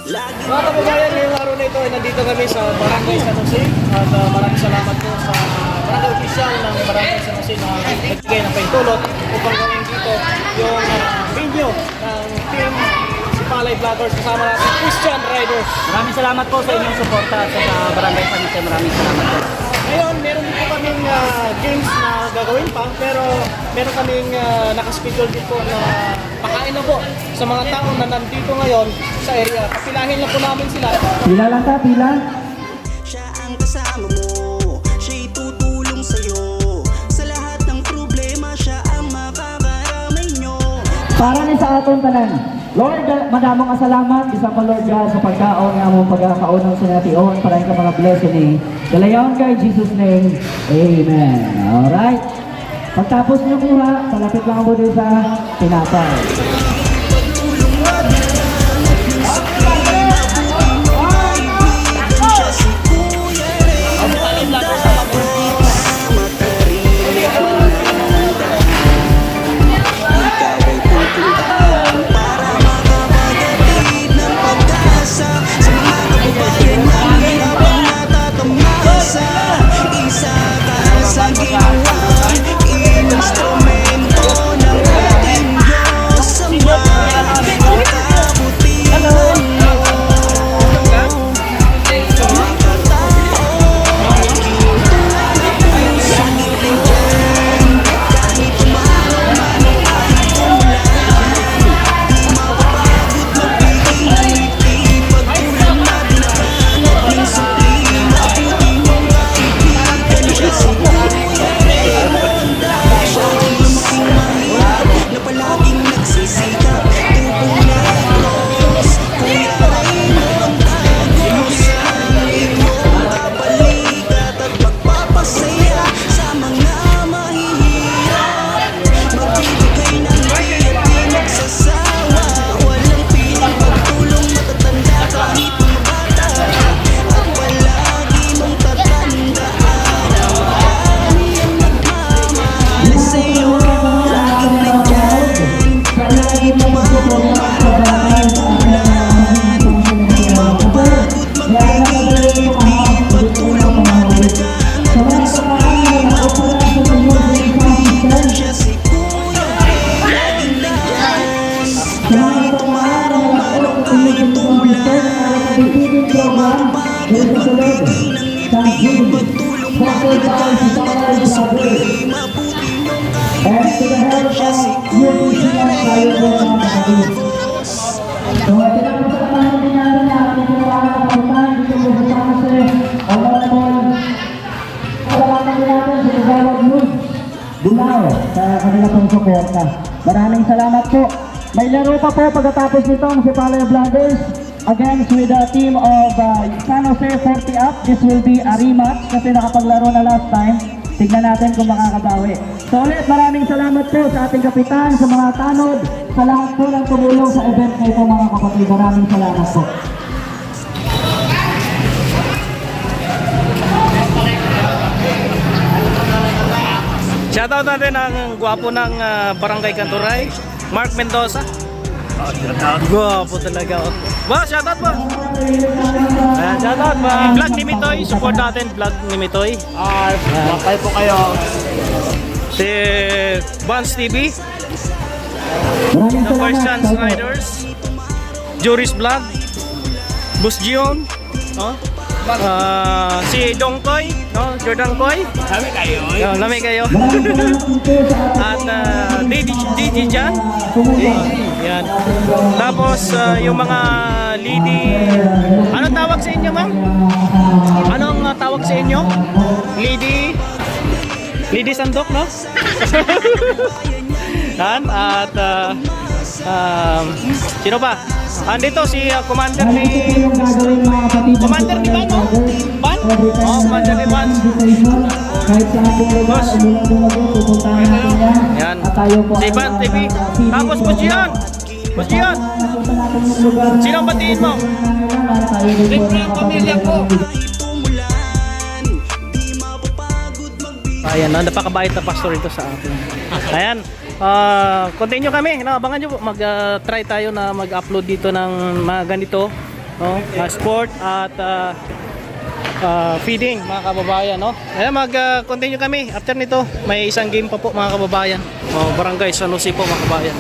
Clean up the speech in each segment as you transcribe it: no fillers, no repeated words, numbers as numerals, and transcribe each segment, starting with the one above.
Mga kababayan, ngayong araw na ito ay nandito kami sa Barangay San Jose at maraming salamat po sa barangay official ng Barangay San Jose na nagbigay ng paintulot upang gawin dito yung venue ng team si Palay Vloggers kasama natin Christian Riders. Maraming salamat po sa inyong suporta sa Barangay San Jose. Maraming salamat po. Ngayon, meron din po kaming games na gagawin pa, pero meron kaming nakaschedule din po na pakain na po sa mga tao na nandito ngayon sa area. Papilahin lang po namin sila. Pila lang ka, pila. Siya ang kasama mo, siya'y tutulong sa'yo. Sa lahat ng problema, siya ang makakaramay nyo. Para ni sa atong tanan. Lord, madamong asalamat isa pa Lord God sa pagkaon nga mong pagkakaon ng sination para ka mga blessing. Dalayon kay Jesus name. Amen. Alright. Pagtapos niyo kuha, palapit lang mo din sa tinapay. Sa kanila pong suporta. Maraming salamat po. May laro pa po pagkatapos nitong si Palay Vloggers against with the team of San Jose 40 Up. This will be a rematch kasi nakapaglaro na last time. Tignan natin kung makakabawi. So ulit, maraming salamat po sa ating kapitan, sa mga tanod, sa lahat po ng tumulong sa event na ito mga kapatid. Maraming salamat po. Shoutout natin ang gwapo ng Barangay Canturay, Mark Mendoza. Gwapo talaga. Ba, shoutout ba? Ayan, shoutout ba? Vlog ni Mitoy, support natin vlog ni Mitoy. Bakay po kayo. Si Bans TV, The Christian Riders, Juris Vlog, Bus Gion, no? Si Dongkoy, no? Jordan Koy. Lami kayo. Lami kayo. At DJ Jan. Yan. Tapos yung mga lady. Anong tawag sa inyo, ma'am? Anong tawag sa inyo? Lady Sandok, no? Yan. At sino pa? Andito si Commander ni Ban, no? Ban? Oh, Commander ni Ban. Boss. Yan. Si Ban TV. Tapos Boss Gian. Boss Gian. Sino ang batiin mo? Siyempre ang pamilya ko. Ayan, napakabait na pastor ito sa atin. Ayan. Continue kami, abangan nyo po, mag-try tayo na mag-upload dito ng mga ganito no? Sport at feeding mga kababayan, no? Ayan, mag-continue kami after nito. May isang game pa po mga kababayan. Barangay San Jose po mga kababayan.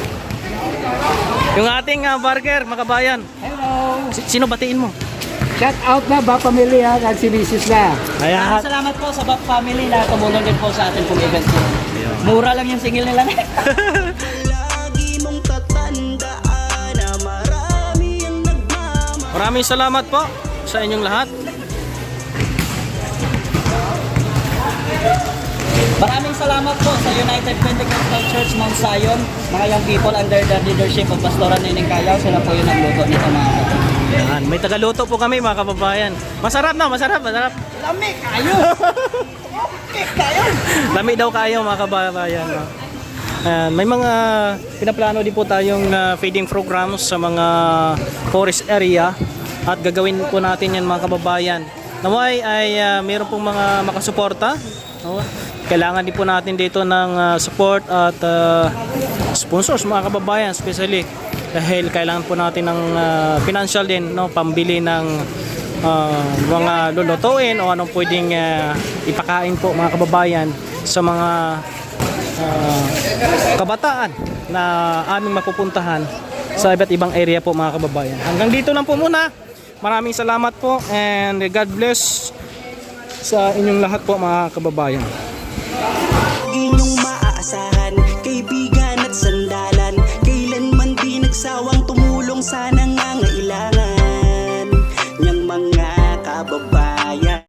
Yung ating burger mga kababayan. Hello! Sino batiin mo? Shout out na ba pamilya at si Mrs. na. Ayan. Salamat po sa Back Family na tumulong din po sa atin pong event po. Mura lang yung single nila. Lagi mong tatandaan na marami ang nagmamahal. Maraming salamat po sa inyong lahat. Maraming salamat po sa United Pentecostal Church Mount Zion, mga young people under the leadership of Pastora Nining Kayaw. Sila po yung nagluto nito mga kapatid. Ayan, may tagaluto po kami mga kababayan. Masarap na, masarap. Lami kayo! Okay kayo! Lami daw kayo mga kababayan. No? Ayan, may mga pinaplano din po tayong feeding programs sa mga forest area at gagawin po natin yan mga kababayan. Naway ay mayroon pong mga makasuporta. No? Kailangan din po natin dito ng support at sponsors mga kababayan, especially dahil kailangan po natin ng financial din, no, pambili ng mga lulutuin o anong pwedeng ipakain po mga kababayan sa mga kabataan na aming mapupuntahan sa iba't ibang area po mga kababayan. Hanggang dito lang po muna. Maraming salamat po and God bless sa inyong lahat po mga kababayan. Inyong maaasahan, kaibigan at sandalan, kailanman di nagsawang tumulong sa nangangailangan niyang mga kababayan.